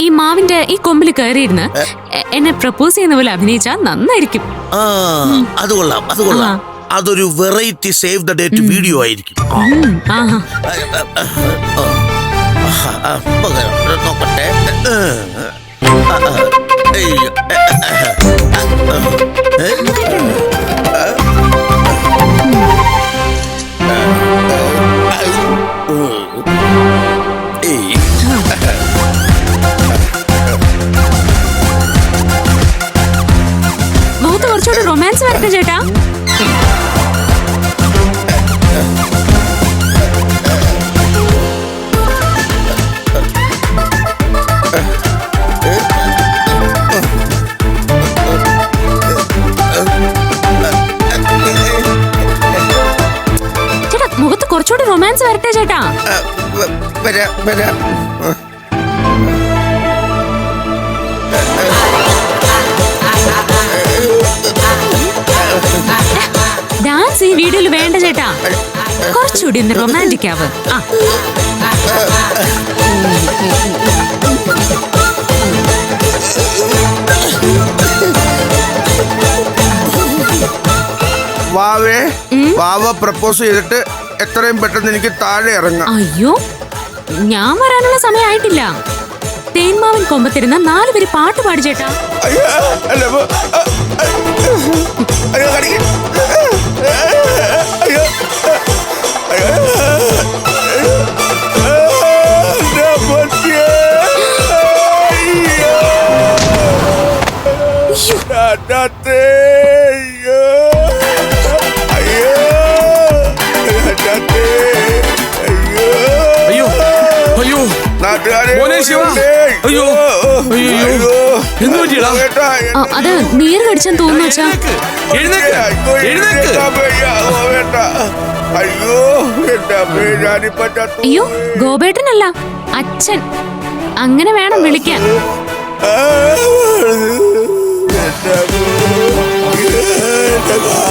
ഈ മാവിന്റെ ഈ കൊമ്പിൽ കയറിയിരുന്ന് എന്നെ പ്രപ്പോസ് ചെയ്യുന്ന പോലെ അഭിനയിച്ചാൽ നന്നായിരിക്കും. അത് കൊള്ളാം, അത് കൊള്ളാം. അതൊരു variety save the date video ആയിരിക്കും. നോക്കട്ടെ. മുഖത്ത് കുറച്ചുകൂടി റൊമാൻസ് വരട്ടെ ചേട്ടാ. മുഖത്ത് കുറച്ചുകൂടി റൊമാൻസ് വരട്ടെ ചേട്ടാ. ഡാൻസ് ഈ വീഡിയോയിൽ വേണ്ട ചേട്ടാ. കുറച്ചുകൂടി ഒന്ന് റൊമാൻറ്റിക് ആവ്. വാവേ, വാവ പ്രപ്പോസ് ചെയ്തിട്ട് എത്രയും പെട്ടെന്ന് എനിക്ക് താഴെ ഇറങ്ങാം. അയ്യോ, ഞാൻ വരാനുള്ള സമയമായിട്ടില്ല. തേന്മാവൻ കൊമ്പത്തിരുന്ന 4 പേര് പാട്ട് പാടി ചേട്ടാ. അത് നീര് കടിച്ചെന്ന് തോന്നുന്നു വെച്ചാ. അയ്യോ, ഗോപേട്ടനല്ല, അച്ഛൻ. അങ്ങനെ വേണം വിളിക്കാൻ. Oh